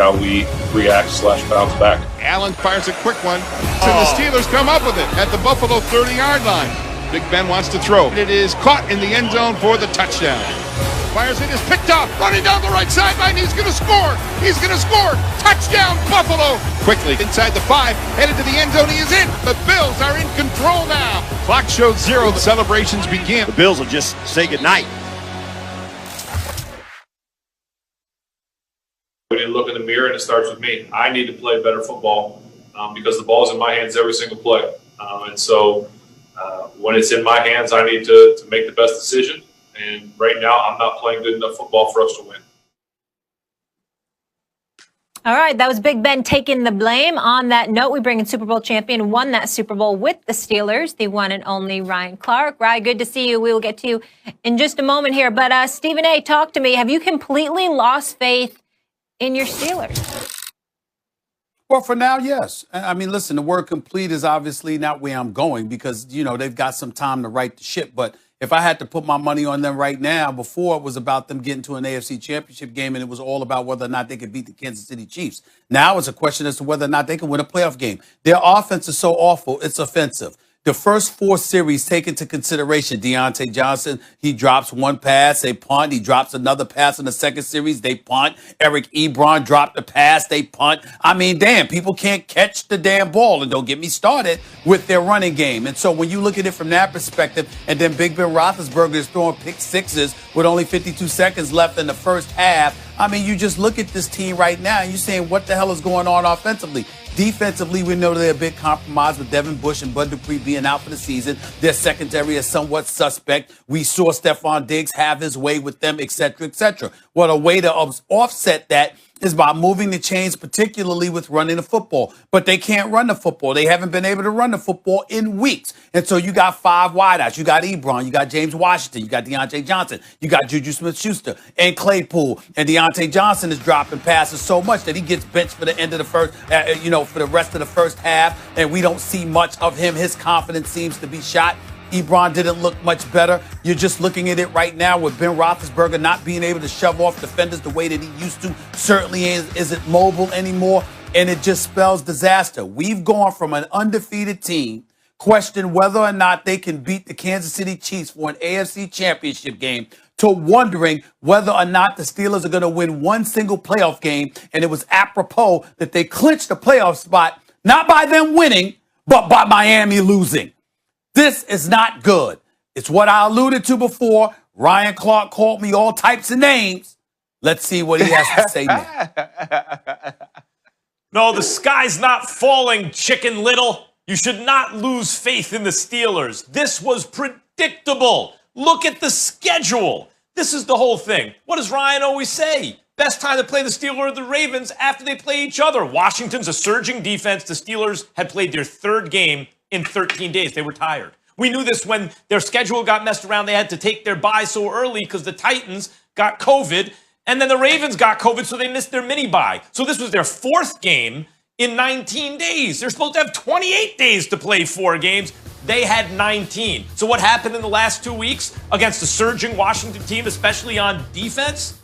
how we react/bounce back. Allen fires a quick one, and the Steelers come up with it at the Buffalo 30-yard line. Big Ben wants to throw. It is caught in the end zone for the touchdown. Fires it, is picked up, running down the right sideline. He's going to score. He's going to score. Touchdown, Buffalo. Quickly inside the 5, headed to the end zone. He is in. The Bills are in control now. Clock shows 0. The celebrations begin. The Bills will just say goodnight. We need to look in the mirror, and it starts with me. I need to play better football because the ball's in my hands every single play. And so when it's in my hands, I need to make the best decision. And right now, I'm not playing good enough football for us to win. All right, that was Big Ben taking the blame. On that note, we bring in Super Bowl champion, won that Super Bowl with the Steelers, the one and only Ryan Clark. Ryan, good to see you. We will get to you in just a moment here. But Stephen A., talk to me. Have you completely lost faith in your Steelers? Well, for now, yes. I mean, listen, the word complete is obviously not where I'm going because, you know, they've got some time to right the ship. But if I had to put my money on them right now, before it was about them getting to an AFC championship game and it was all about whether or not they could beat the Kansas City Chiefs. Now it's a question as to whether or not they can win a playoff game. Their offense is so awful, it's offensive. The first 4 series take into consideration Deontay Johnson. He drops one pass, they punt. He drops another pass in the second series, they punt. Eric Ebron dropped a pass, they punt. I mean, damn, people can't catch the damn ball. And don't get me started with their running game. And so when you look at it from that perspective, and then Big Ben Roethlisberger is throwing pick sixes with only 52 seconds left in the first half, I mean, you just look at this team right now and you're saying, what the hell is going on offensively? Defensively, we know they're a big compromise with Devin Bush and Bud Dupree being out for the season. Their secondary is somewhat suspect. We saw Stephon Diggs have his way with them, et cetera, et cetera. Well, a way to offset that is by moving the chains, particularly with running the football. But they can't run the football. They haven't been able to run the football in weeks. And so you got 5 wideouts. You got Ebron. You got James Washington. You got Deontay Johnson. You got Juju Smith-Schuster and Claypool. And Deontay Johnson is dropping passes so much that he gets benched for the end of the first, for the rest of the first half. And we don't see much of him. His confidence seems to be shot. Ebron didn't look much better. You're just looking at it right now with Ben Roethlisberger not being able to shove off defenders the way that he used to. Certainly isn't mobile anymore, and it just spells disaster. We've gone from an undefeated team, question whether or not they can beat the Kansas City Chiefs for an AFC championship game, to wondering whether or not the Steelers are going to win one single playoff game, and it was apropos that they clinched the playoff spot, not by them winning, but by Miami losing. This is not good. It's what I alluded to before. Ryan Clark called me all types of names. Let's see what he has to say now. No, the sky's not falling, Chicken Little. You should not lose faith in the Steelers. This was predictable. Look at the schedule. This is the whole thing. What does Ryan always say? Best time to play the Steelers or the Ravens after they play each other. Washington's a surging defense. The Steelers had played their 3rd game in 13 days. They were tired. We knew this when their schedule got messed around. They had to take their bye so early because the Titans got COVID, and then the Ravens got COVID, so they missed their mini bye. So this was their 4th game in 19 days. They're supposed to have 28 days to play 4 games. They had 19. So what happened in the last 2 weeks against a surging Washington team, especially on defense?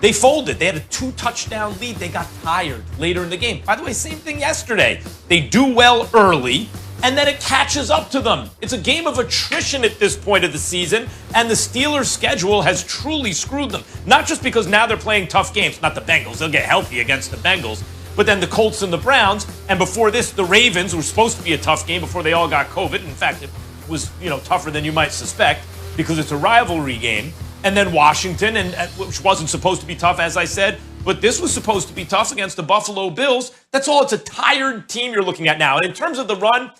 They folded. They had a 2-touchdown lead. They got tired later in the game. By the way, same thing yesterday. They do well early, and then it catches up to them. It's a game of attrition at this point of the season, and the Steelers' schedule has truly screwed them. Not just because now they're playing tough games, not the Bengals. They'll get healthy against the Bengals. But then the Colts and the Browns, and before this, the Ravens were supposed to be a tough game before they all got COVID. In fact, it was, tougher than you might suspect because it's a rivalry game. And then Washington, which wasn't supposed to be tough, as I said, but this was supposed to be tough against the Buffalo Bills. That's all. It's a tired team you're looking at now. And in terms of the run,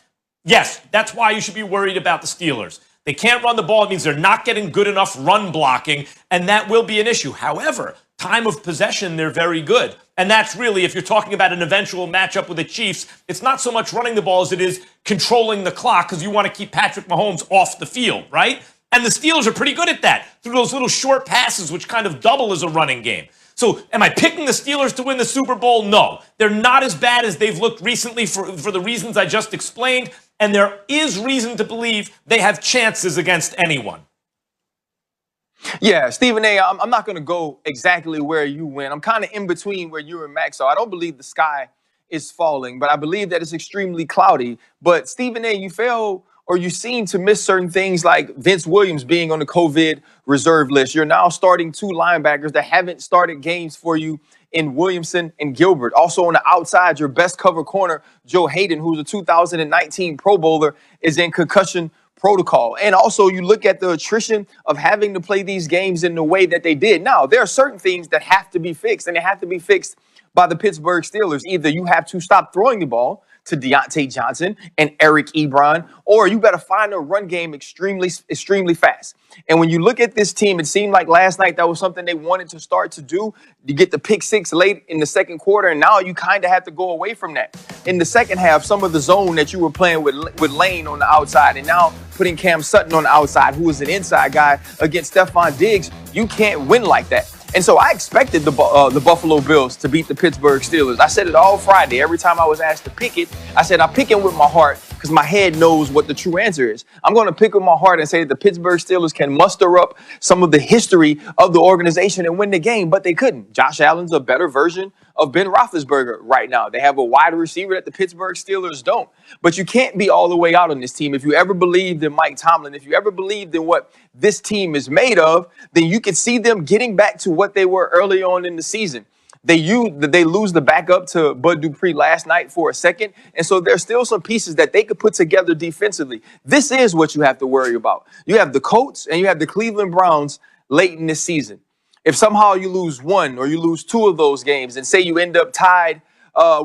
yes, that's why you should be worried about the Steelers. They can't run the ball. It means they're not getting good enough run blocking, and that will be an issue. However, time of possession, they're very good. And that's really, if you're talking about an eventual matchup with the Chiefs, it's not so much running the ball as it is controlling the clock because you want to keep Patrick Mahomes off the field, right? And the Steelers are pretty good at that through those little short passes, which kind of double as a running game. So am I picking the Steelers to win the Super Bowl? No. They're not as bad as they've looked recently for the reasons I just explained. And there is reason to believe they have chances against anyone. Yeah, Stephen A., I'm not going to go exactly where you went. I'm kind of in between where you and Max are. I don't believe the sky is falling, but I believe that it's extremely cloudy. But Stephen A., you fail or you seem to miss certain things like Vince Williams being on the COVID reserve list. You're now starting 2 linebackers that haven't started games for you in Williamson and Gilbert. Also on the outside, your best cover corner, Joe Hayden, who's a 2019 Pro Bowler, is in concussion protocol. And also you look at the attrition of having to play these games in the way that they did. Now, there are certain things that have to be fixed, and they have to be fixed by the Pittsburgh Steelers. Either you have to stop throwing the ball to Deontay Johnson and Eric Ebron, or you better find a run game extremely fast. And when you look at this team, it seemed like last night that was something they wanted to start to do. You get the pick 6 late in the second quarter, and now you kind of have to go away from that. In the second half, some of the zone that you were playing with Lane on the outside, and now putting Cam Sutton on the outside, who is an inside guy, against Stephon Diggs, you can't win like that. And so I expected the Buffalo Bills to beat the Pittsburgh Steelers. I said it all Friday. Every time I was asked to pick it, I said I'm picking with my heart because my head knows what the true answer is. I'm going to pick with my heart and say that the Pittsburgh Steelers can muster up some of the history of the organization and win the game, but they couldn't. Josh Allen's a better version of Ben Roethlisberger right now. They have a wide receiver that the Pittsburgh Steelers don't. But you can't be all the way out on this team. If you ever believed in Mike Tomlin, if you ever believed in what this team is made of, then you could see them getting back to what they were early on in the season. They lose the backup to Bud Dupree last night for a second. And so there's still some pieces that they could put together defensively. This is what you have to worry about. You have the Colts and you have the Cleveland Browns late in this season. If somehow you lose 1 or you lose 2 of those games and say you end up tied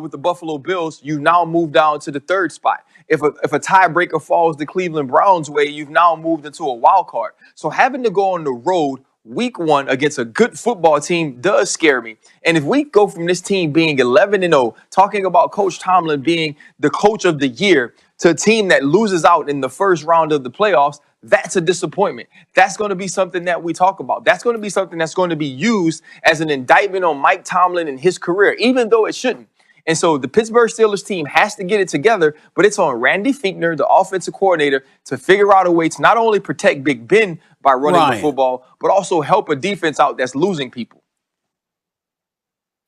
with the Buffalo Bills, you now move down to the 3rd spot. If a tiebreaker falls the Cleveland Browns way, you've now moved into a wild card. So having to go on the road week 1 against a good football team does scare me. And if we go from this team being 11-0, talking about Coach Tomlin being the coach of the year, to a team that loses out in the first round of the playoffs, that's a disappointment. That's going to be something that we talk about. That's going to be something that's going to be used as an indictment on Mike Tomlin and his career, even though it shouldn't. And so the Pittsburgh Steelers team has to get it together, but it's on Randy Fichtner, the offensive coordinator, to figure out a way to not only protect Big Ben by running the football, but also help a defense out that's losing people.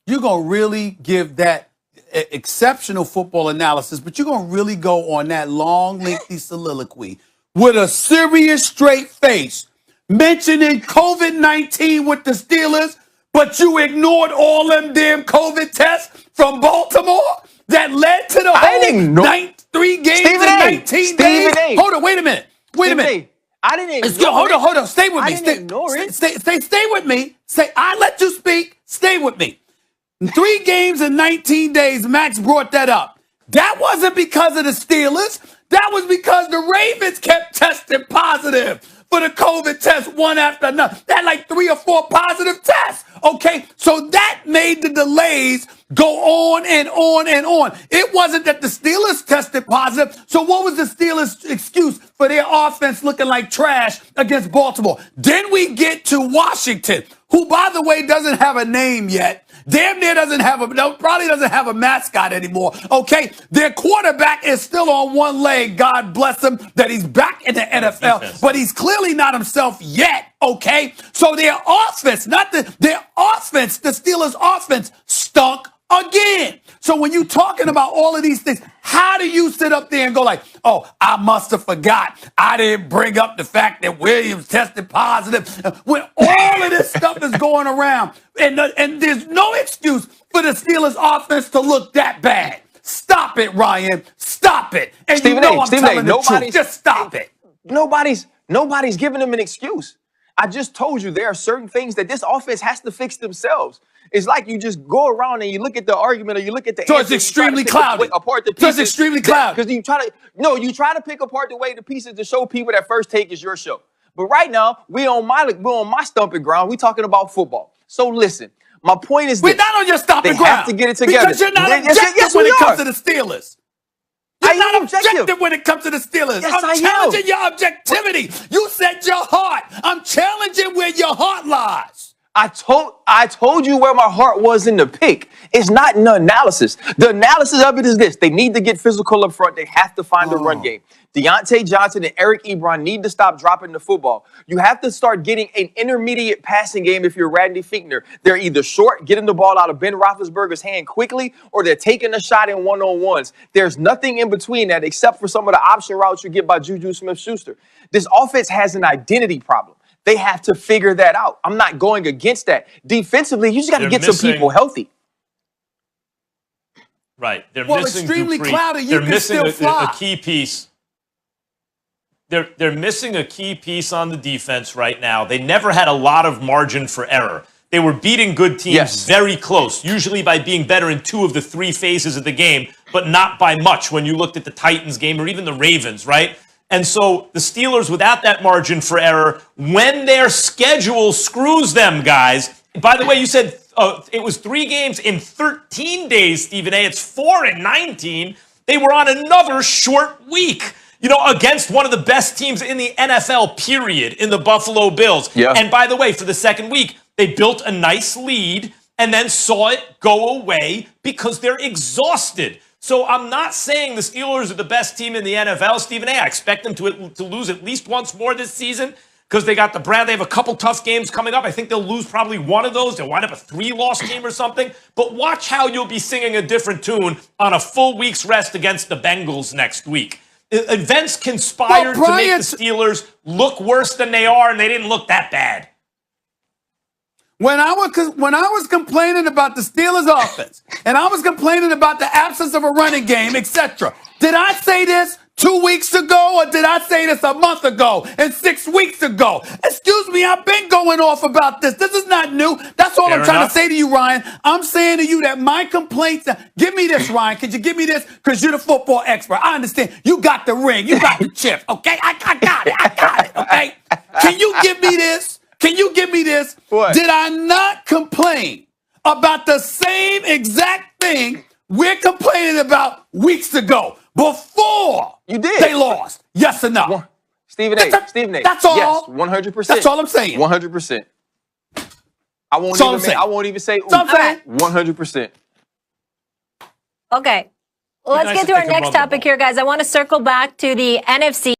You're going to really give that exceptional football analysis, but you're going to really go on that long, lengthy soliloquy with a serious, straight face, mentioning COVID-19 with the Steelers, but you ignored all them damn COVID tests from Baltimore that led to the whole 3 games in 19 days. Hold on, wait a minute. I didn't ignore it. Hold on. Stay with me. Stay with me. I let you speak. Stay with me. 3 games in 19 days, Max brought that up. That wasn't because of the Steelers. That was because the Ravens kept testing positive for the COVID test one after another. They had like 3 or 4 positive tests. Okay, so that made the delays go on and on and on. It wasn't that the Steelers tested positive. So what was the Steelers' excuse for their offense looking like trash against Baltimore? Then we get to Washington, who, by the way, doesn't have a name yet. Damn near probably doesn't have a mascot anymore. Okay, their quarterback is still on one leg. God bless him that he's back in the NFL, but he's clearly not himself yet. Okay, so their offense, the Steelers' offense stunk again. So when you're talking about all of these things, how do you sit up there and go like, oh, I must have forgot. I didn't bring up the fact that Williams tested positive when all of this stuff is going around. And there's no excuse for the Steelers offense to look that bad. Stop it, Ryan. Stop it. And Stephen I'm telling the truth. Just stop it. Nobody's giving them an excuse. I just told you there are certain things that this offense has to fix themselves. It's like you just go around and you look at the argument or you look at the answer. So it's extremely clouded. So it's extremely clouded. Because you try to pick apart the way the pieces to show people that First Take is your show. But right now, we're on my stomping ground. We're talking about football. So listen, my point is we're not on your stomping ground. They have to get it together. Because you're not objective when it comes to the Steelers. You're not objective when it comes to the Steelers. Yes, I'm challenging your objectivity. You said your heart. I'm challenging where your heart lies. I told you where my heart was in the pick. It's not in the analysis. The analysis of it is this. They need to get physical up front. They have to find a run game. Deontay Johnson and Eric Ebron need to stop dropping the football. You have to start getting an intermediate passing game if you're Randy Fichtner. They're either short, getting the ball out of Ben Roethlisberger's hand quickly, or they're taking a shot in one-on-ones. There's nothing in between that except for some of the option routes you get by Juju Smith-Schuster. This offense has an identity problem. They have to figure that out. I'm not going against that. Defensively, you just got to get some people healthy. Right. They're well, missing extremely Dupree. cloudy. They're missing a key piece. They're missing a key piece on the defense right now. They never had a lot of margin for error. They were beating good teams very close, usually by being better in 2 of the 3 phases of the game, but not by much when you looked at the Titans game or even the Ravens, right? And so the Steelers, without that margin for error, when their schedule screws them, guys. By the way, you said it was 3 games in 13 days, Stephen A. It's 4 in 19. They were on another short week, against one of the best teams in the NFL, period, in the Buffalo Bills. Yeah. And by the way, for the second week, they built a nice lead and then saw it go away because they're exhausted. So I'm not saying the Steelers are the best team in the NFL, Stephen A. I expect them to lose at least once more this season because they got the Browns. They have a couple tough games coming up. I think they'll lose probably one of those. They'll wind up a 3-loss game or something. But watch how you'll be singing a different tune on a full week's rest against the Bengals next week. Events conspired to make the Steelers look worse than they are, and they didn't look that bad. When I was complaining about the Steelers offense and I was complaining about the absence of a running game, etc., did I say this 2 weeks ago or did I say this a month ago and 6 weeks ago? Excuse me, I've been going off about this. This is not new. That's all I'm trying to say to you, Ryan. I'm saying to you that my complaints, give me this, Ryan. Could you give me this? Because you're the football expert. I understand. You got the ring. You got the chips. Okay? I got it. Okay? Can you give me this? Can you give me this? What? Did I not complain about the same exact thing we're complaining about weeks ago before you did. They lost? Yes or no? Stephen A. That's all. Yes, 100%. That's all I'm saying. 100%. I won't even say. 100%. Okay. Well, let's get to our next topic here, guys. I want to circle back to the NFC.